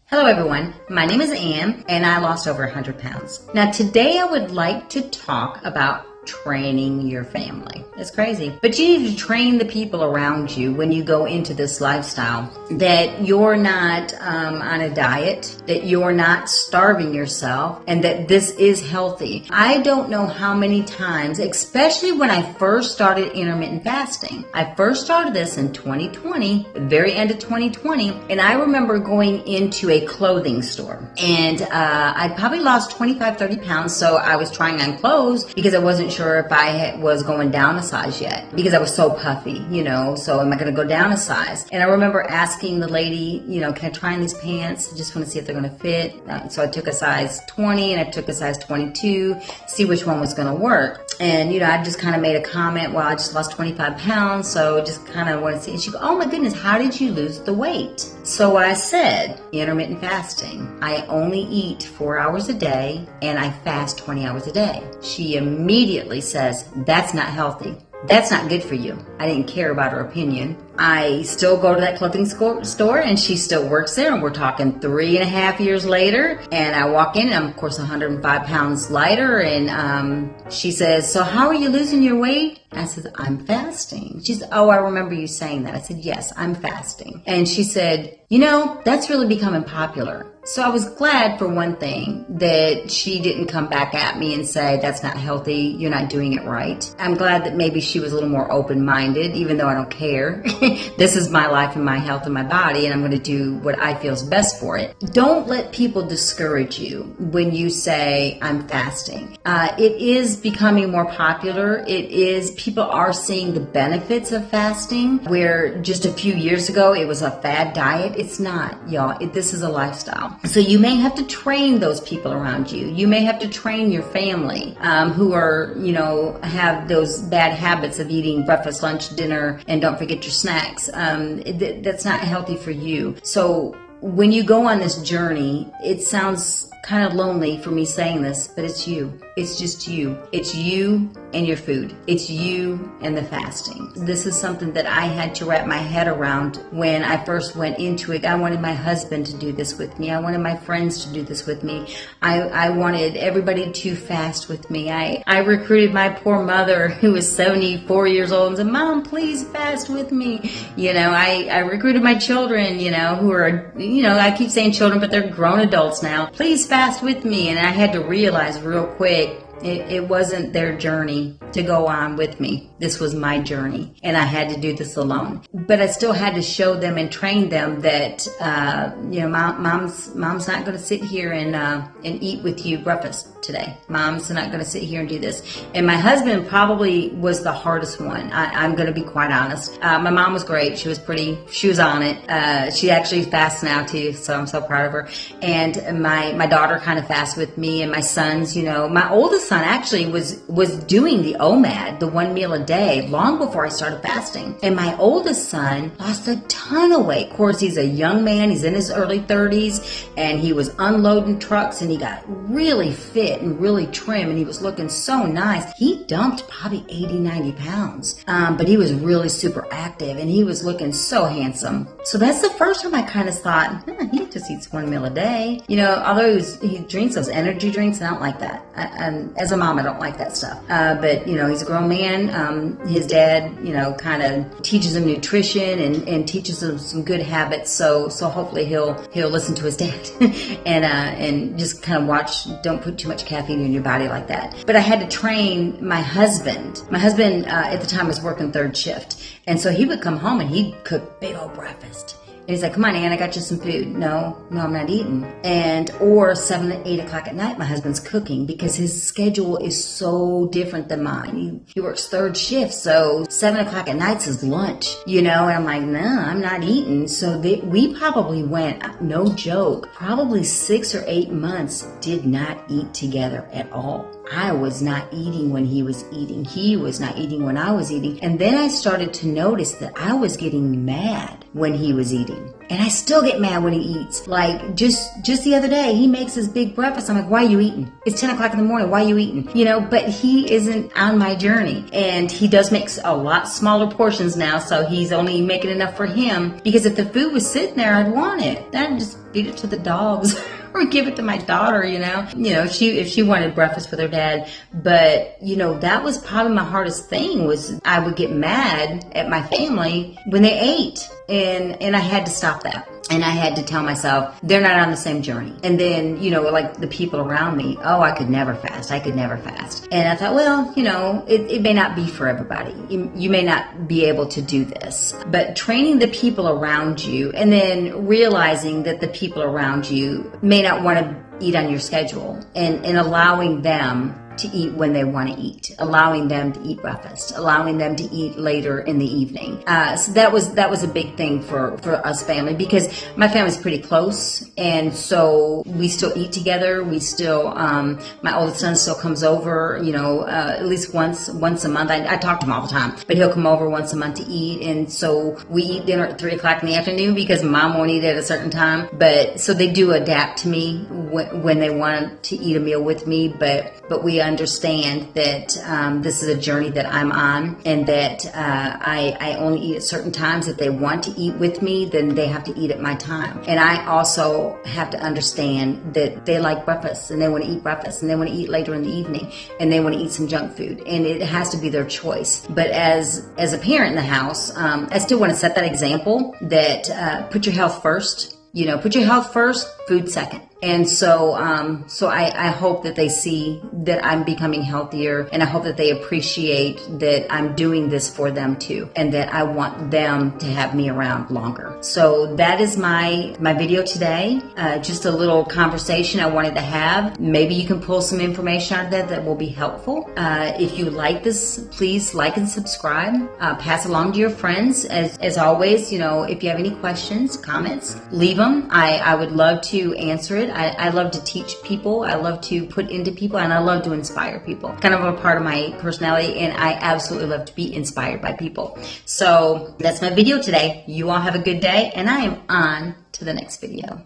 Hello everyone, my name is Ann and I lost over 100 pounds. Now today I would like to talk about training your family. It's crazy, but you need to train the people around you when you go into this lifestyle, that you're not on a diet, that you're not starving yourself, and that this is healthy. I don't know how many times, especially when I first started intermittent fasting. I first started this in 2020, the very end of 2020, and I remember going into a clothing store, and I probably lost 25-30 pounds, so I was trying on clothes because I wasn't sure if I was going down a size yet, because I was so puffy, so am I going to go down a size? And I remember asking the lady, can I try on these pants? I just want to see if they're going to fit. So I took a size 20 and I took a size 22, see which one was going to work. And, I just kind of made a comment, well, I just lost 25 pounds, so just kind of want to see. And she goes, oh my goodness, how did you lose the weight? So I said, intermittent fasting. I only eat 4 hours a day and I fast 20 hours a day. She immediately says, that's not healthy. That's not good for you. I didn't care about her opinion. I still go to that clothing store and she still works there, and we're talking 3.5 years later, and I walk in and I'm of course 105 pounds lighter, and she says, so how are you losing your weight? I said, I'm fasting. She said, oh, I remember you saying that. I said, yes, I'm fasting. And she said, that's really becoming popular. So I was glad, for one thing, that she didn't come back at me and say, that's not healthy, you're not doing it right. I'm glad that maybe she was a little more open-minded, even though I don't care. This is my life and my health and my body, and I'm going to do what I feel is best for it. Don't let people discourage you when you say, I'm fasting. It is becoming more popular. People are seeing the benefits of fasting, where just a few years ago it was a fad diet. It's not, y'all. This is a lifestyle. So you may have to train those people around you. You may have to train your family who are, have those bad habits of eating breakfast, lunch, dinner, and don't forget your snacks. That's not healthy for you. So when you go on this journey, it sounds kind of lonely for me saying this, but it's you. It's just you. It's you and your food. It's you and the fasting. This is something that I had to wrap my head around when I first went into it. I wanted my husband to do this with me. I wanted my friends to do this with me. I wanted everybody to fast with me. I recruited my poor mother, who was 74 years old, and said, Mom, please fast with me. I recruited my children, who are, I keep saying children, but they're grown adults now. Please fast with me. And I had to realize real quick, it wasn't their journey to go on with me. This was my journey, and I had to do this alone. But I still had to show them and train them that, mom's not going to sit here and eat with you breakfast today. Mom's not going to sit here and do this. And my husband probably was the hardest one. I'm going to be quite honest. My mom was great. She was on it. She actually fasts now too, so I'm so proud of her. And my daughter kind of fasts with me, and my sons, my oldest son actually was doing the OMAD, the 1 meal a day, long before I started fasting. And my oldest son lost a ton of weight. Of course, he's a young man. He's in his early 30s, and he was unloading trucks, and he got really fit and really trim, and he was looking so nice. He dumped probably 80-90 pounds, but he was really super active, and he was looking so handsome. So that's the first time I kind of thought, he just eats 1 meal a day. Although he drinks those energy drinks, and I don't like that. As a mom, I don't like that stuff. But he's a grown man. His dad, kind of teaches him nutrition and teaches him some good habits. So hopefully he'll listen to his dad and just kind of watch. Don't put too much caffeine in your body like that. But I had to train my husband. My husband at the time was working third shift, and so he would come home and he'd cook big old breakfast. And he's like, come on, Ann, I got you some food. No, I'm not eating. Or 7 to 8 o'clock at night, my husband's cooking, because his schedule is so different than mine. He works third shift, so 7 o'clock at night's his lunch, and I'm like, no, I'm not eating. So we probably went, no joke, probably 6 or 8 months did not eat together at all. I was not eating when he was eating. He was not eating when I was eating. And then I started to notice that I was getting mad when he was eating. And I still get mad when he eats. Like, just the other day, he makes his big breakfast. I'm like, why are you eating? It's 10 o'clock in the morning. Why are you eating? But he isn't on my journey. And he does make a lot smaller portions now, so he's only making enough for him. Because if the food was sitting there, I'd want it. That'd just be feed it to the dogs or give it to my daughter, if she wanted breakfast with her dad. But, that was probably my hardest thing was I would get mad at my family when they ate. And I had to stop that. And I had to tell myself, they're not on the same journey. And then, like the people around me, oh, I could never fast. And I thought, well, it may not be for everybody. You may not be able to do this. But training the people around you and then realizing that the people around you may not want to eat on your schedule and allowing them to eat when they want to eat, allowing them to eat breakfast, allowing them to eat later in the evening. So that was a big thing for us family, because my family's pretty close, and so we still eat together. We still, my oldest son still comes over, at least once a month. I talk to him all the time, but he'll come over once a month to eat, and so we eat dinner at 3:00 in the afternoon because mom won't eat at a certain time. But so they do adapt to me when they want to eat a meal with me, but we understand that this is a journey that I'm on, and that I only eat at certain times. If they want to eat with me, then they have to eat at my time. And I also have to understand that they like breakfast, and they want to eat breakfast, and they want to eat later in the evening, and they want to eat some junk food, and it has to be their choice. But as a parent in the house, I still want to set that example that put your health first. Put your health first, food second. And so I hope that they see that I'm becoming healthier, and I hope that they appreciate that I'm doing this for them too, and that I want them to have me around longer. So that is my video today. Just a little conversation I wanted to have. Maybe you can pull some information out of that will be helpful. If you like this, please like and subscribe. Pass along to your friends. As always, if you have any questions, comments, leave them. I would love to answer it. I love to teach people. I love to put into people, and I love to inspire people. Kind of a part of my personality, and I absolutely love to be inspired by people. So that's my video today. You all have a good day, and I am on to the next video.